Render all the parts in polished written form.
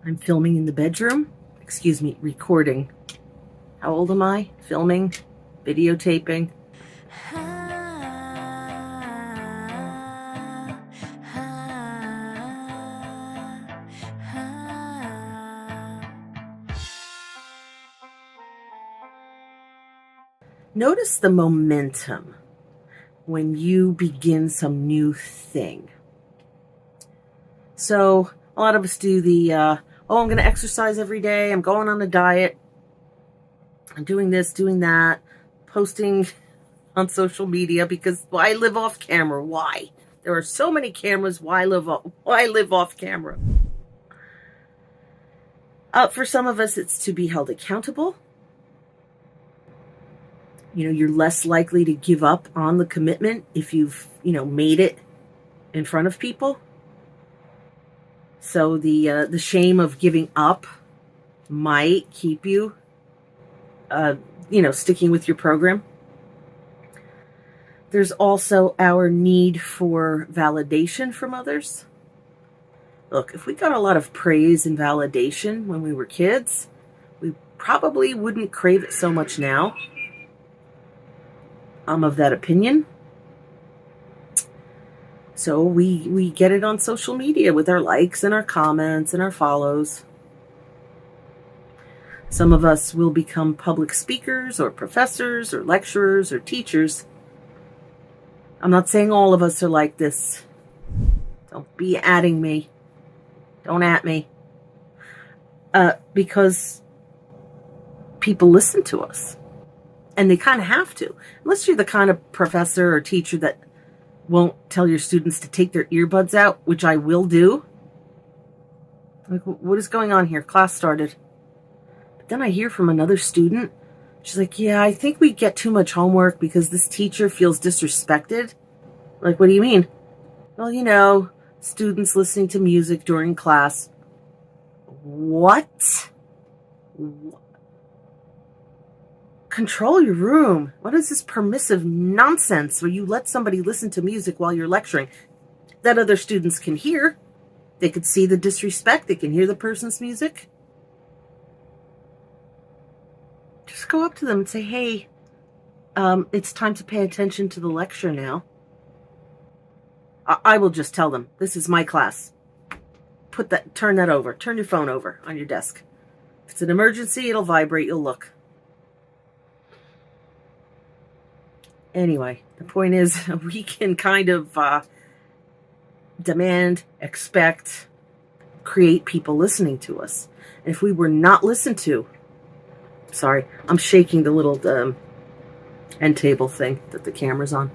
I'm filming in the bedroom. Excuse me, recording. How old am I? Filming, videotaping. Notice the momentum when you begin some new thing. So a lot of us do the, I'm going to exercise every day. I'm going on a diet. I'm doing this, doing that, posting on social media because I live off camera. Why? There are so many cameras. Why live off camera? For some of us, it's to be held accountable. You're less likely to give up on the commitment if you've, made it in front of people. So the shame of giving up might keep you, sticking with your program. There's also our need for validation from others. Look, if we got a lot of praise and validation when we were kids, we probably wouldn't crave it so much now. I'm of that opinion. So we get it on social media with our likes and our comments and our follows. Some of us will become public speakers or professors or lecturers or teachers. I'm not saying all of us are like this. Don't be adding me. Don't at me. Because people listen to us. And they kind of have to. Unless you're the kind of professor or teacher that won't tell your students to take their earbuds out, which I will do. Like, what is going on here? Class started. But then I hear from another student. She's like, yeah, I think we get too much homework because this teacher feels disrespected. Like, what do you mean? Well, students listening to music during class. What? Control your room. What is this permissive nonsense where you let somebody listen to music while you're lecturing that other students can hear? They could see the disrespect. They can hear the person's music. Just go up to them and say, hey, it's time to pay attention to the lecture now. I will just tell them, this is my class. Turn that over. Turn your phone over on your desk. If it's an emergency, it'll vibrate. You'll look. Anyway, the point is we can kind of demand, expect, create people listening to us. And if we were not listened to, sorry, I'm shaking the little end table thing that the camera's on.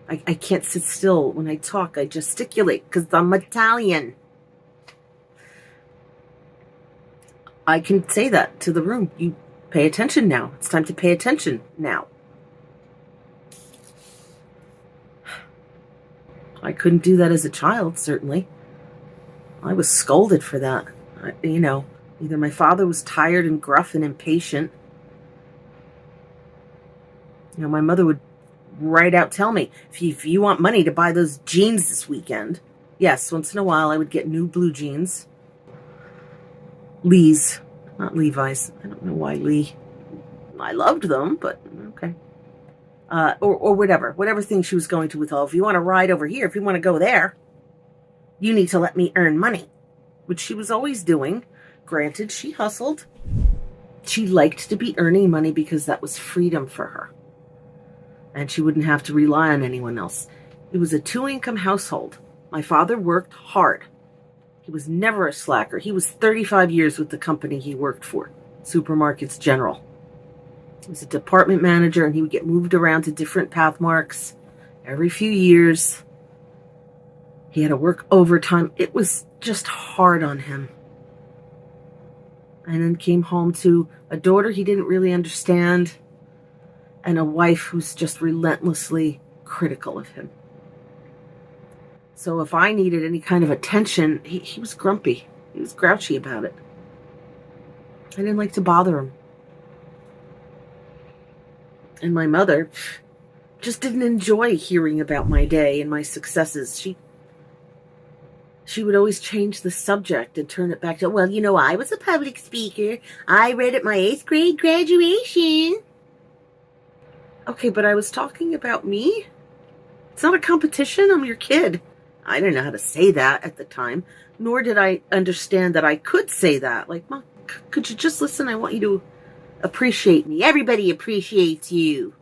I can't sit still when I talk. I gesticulate because I'm Italian. I can say that to the room. You pay attention now. It's time to pay attention now. I couldn't do that as a child, certainly. I was scolded for that. Either my father was tired and gruff and impatient. My mother would right out tell me, if you want money to buy those jeans this weekend. Yes, once in a while I would get new blue jeans. Lee's, not Levi's. I don't know why Lee. I loved them, but okay. Or whatever thing she was going to withhold. If you want to ride over here, if you want to go there, you need to let me earn money, which she was always doing. Granted, she hustled. She liked to be earning money because that was freedom for her. And she wouldn't have to rely on anyone else. It was a 2-income household. My father worked hard. He was never a slacker. He was 35 years with the company he worked for, Supermarkets General. He was a department manager, and he would get moved around to different path marks every few years. He had to work overtime. It was just hard on him. And then came home to a daughter he didn't really understand and a wife who's just relentlessly critical of him. So if I needed any kind of attention, he was grumpy. He was grouchy about it. I didn't like to bother him. And my mother just didn't enjoy hearing about my day and my successes. she would always change the subject and turn it back to, well, I was a public speaker. I read at my 8th grade graduation. Okay, but I was talking about me. It's not a competition. I'm your kid. I didn't know how to say that at the time, nor did I understand that I could say that. Like, Mom, could you just listen? I want you to appreciate me. Everybody appreciates you.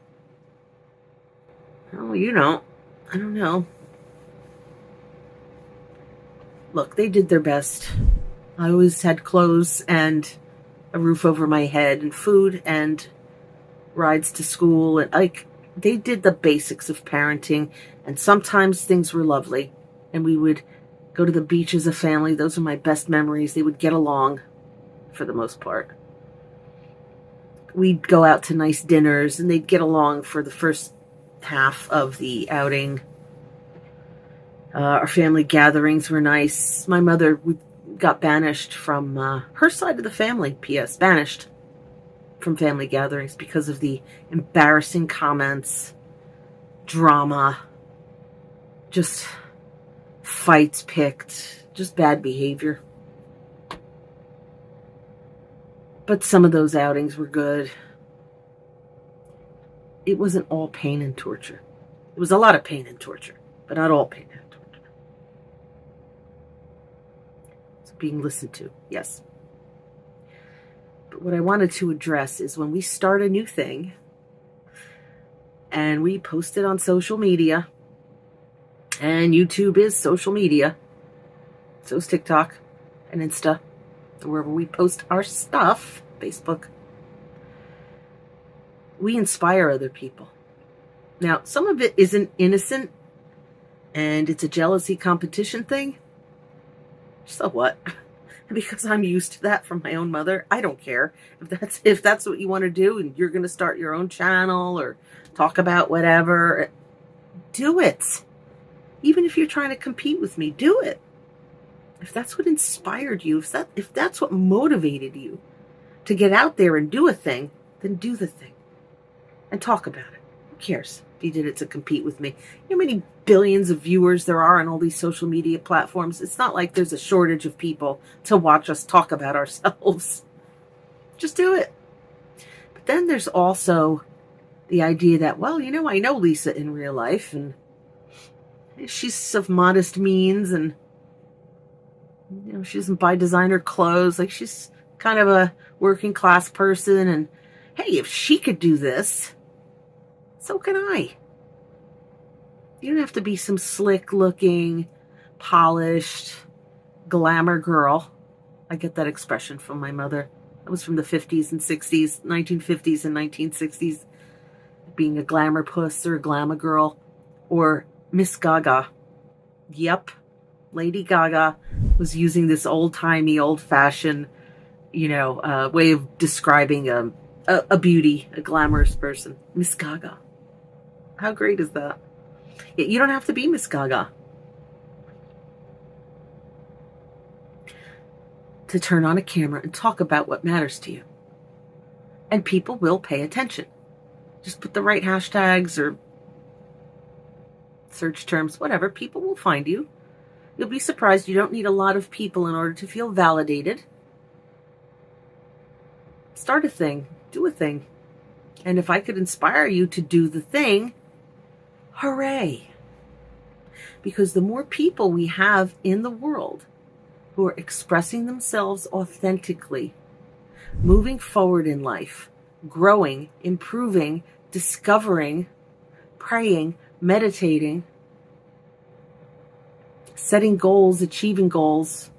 Oh, you don't. I don't know. Look, they did their best. I always had clothes and a roof over my head and food and rides to school. And they did the basics of parenting. And sometimes things were lovely. And we would go to the beach as a family. Those are my best memories. They would get along for the most part. We'd go out to nice dinners and they'd get along for the first half of the outing. Our family gatherings were nice. My mother got banished from her side of the family, P.S. Banished from family gatherings because of the embarrassing comments, drama, just fights picked, just bad behavior. But some of those outings were good. It wasn't all pain and torture. It was a lot of pain and torture, but not all pain and torture. It's being listened to, yes. But what I wanted to address is when we start a new thing and we post it on social media, and YouTube is social media, so is TikTok and Insta, wherever we post our stuff, Facebook, we inspire other people. Now, some of it isn't innocent and it's a jealousy competition thing. So what? Because I'm used to that from my own mother. I don't care if that's what you want to do and you're going to start your own channel or talk about whatever. Do it. Even if you're trying to compete with me, do it. If that's what inspired you, if that's what motivated you to get out there and do a thing, then do the thing and talk about it. Who cares if you did it to compete with me? You know how many billions of viewers there are on all these social media platforms? It's not like there's a shortage of people to watch us talk about ourselves. Just do it. But then there's also the idea that, well, I know Lisa in real life and she's of modest means and she doesn't buy designer clothes. Like, she's kind of a working class person. And hey, if she could do this, so can I. You don't have to be some slick looking, polished, glamour girl. I get that expression from my mother. That was from the 50s and 60s, 1950s and 1960s. Being a glamour puss or a glamour girl. Or Miss Gaga. Yep. Lady Gaga was using this old-timey, old-fashioned, way of describing a beauty, a glamorous person. Miss Gaga. How great is that? You don't have to be Miss Gaga to turn on a camera and talk about what matters to you. And people will pay attention. Just put the right hashtags or search terms, whatever. People will find you. You'll be surprised you don't need a lot of people in order to feel validated. Start a thing. Do a thing. And if I could inspire you to do the thing, hooray. Because the more people we have in the world who are expressing themselves authentically, moving forward in life, growing, improving, discovering, praying, meditating, setting goals, achieving goals,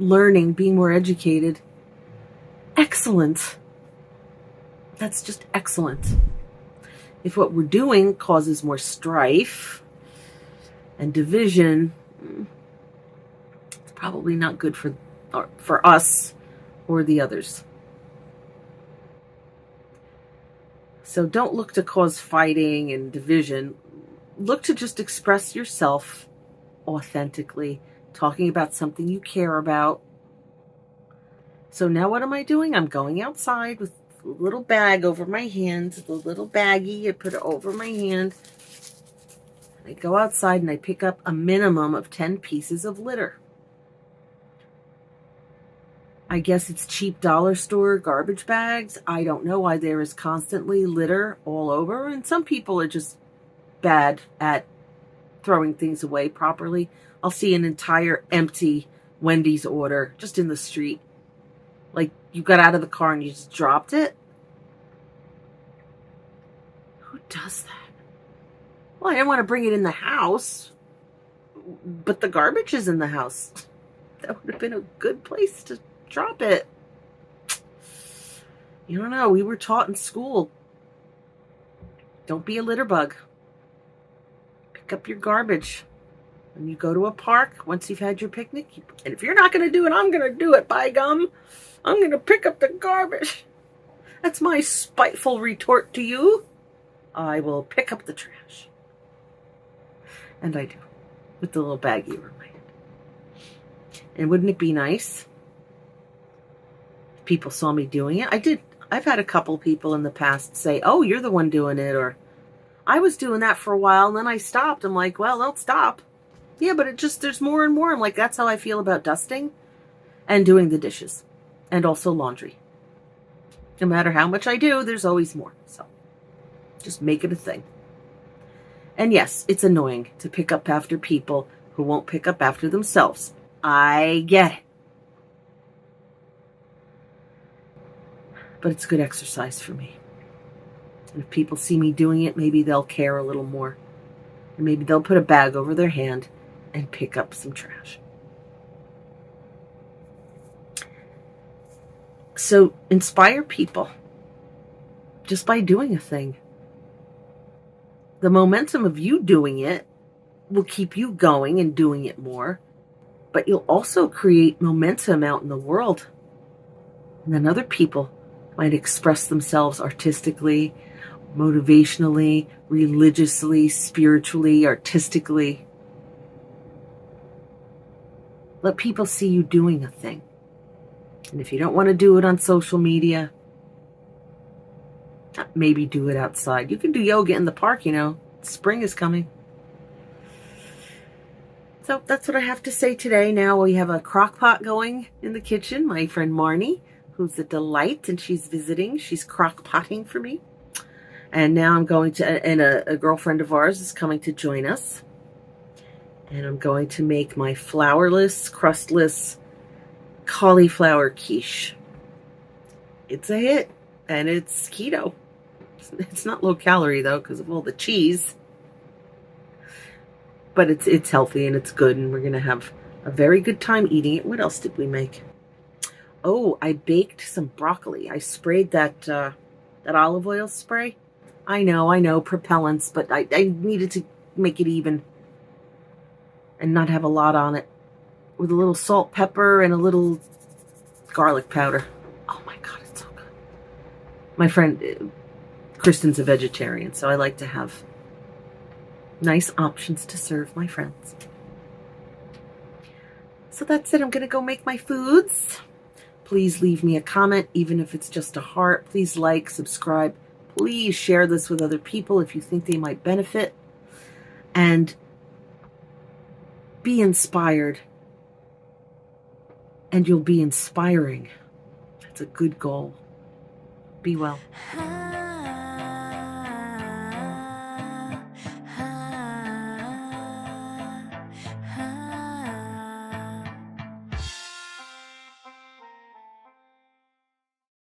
learning, being more educated. Excellent. That's just excellent. If what we're doing causes more strife and division, it's probably not good for us or the others. So don't look to cause fighting and division. Look to just express yourself authentically, talking about something you care about. So now what am I doing? I'm going outside with a little bag over my hand, the little baggie. I put it over my hand. I go outside and I pick up a minimum of 10 pieces of litter. I guess it's cheap dollar store garbage bags. I don't know why there is constantly litter all over. And some people are just bad at throwing things away properly. I'll see an entire empty Wendy's order just in the street. Like you got out of the car and you just dropped it. Who does that? Well, I didn't want to bring it in the house, but the garbage is in the house. That would have been a good place to drop it. You don't know. We were taught in school, don't be a litter bug. Pick up your garbage. When you go to a park, once you've had your picnic, and if you're not going to do it, I'm going to do it, by gum. I'm going to pick up the garbage. That's my spiteful retort to you. I will pick up the trash. And I do, with the little baggie over my head. And wouldn't it be nice if people saw me doing it? I did. I've had a couple people in the past say, oh, you're the one doing it, or I was doing that for a while and then I stopped. I'm like, well, don't stop. Yeah, but it just, there's more and more. I'm like, that's how I feel about dusting and doing the dishes and also laundry. No matter how much I do, there's always more. So just make it a thing. And yes, it's annoying to pick up after people who won't pick up after themselves. I get it. But it's good exercise for me. And if people see me doing it, maybe they'll care a little more. And maybe they'll put a bag over their hand and pick up some trash. So inspire people just by doing a thing. The momentum of you doing it will keep you going and doing it more. But you'll also create momentum out in the world. And then other people might express themselves artistically, motivationally, religiously, spiritually, artistically. Let people see you doing a thing. And if you don't want to do it on social media, maybe do it outside. You can do yoga in the park, you know. Spring is coming. So that's what I have to say today. Now we have a crock pot going in the kitchen. My friend Marnie, who's a delight, and she's visiting. She's crock potting for me. And now I'm going to, and a girlfriend of ours is coming to join us. And I'm going to make my flourless, crustless cauliflower quiche. It's a hit, and it's keto. It's not low calorie though, because of all the cheese. But it's healthy and it's good, and we're gonna have a very good time eating it. What else did we make? Oh, I baked some broccoli. I sprayed that olive oil spray. I know, propellants, but I needed to make it even and not have a lot on it. With a little salt, pepper, and a little garlic powder. Oh my God, it's so good. My friend Kristen's a vegetarian, so I like to have nice options to serve my friends. So that's it. I'm going to go make my foods. Please leave me a comment, even if it's just a heart. Please like, subscribe. Please share this with other people if you think they might benefit. And be inspired. And you'll be inspiring. That's a good goal. Be well.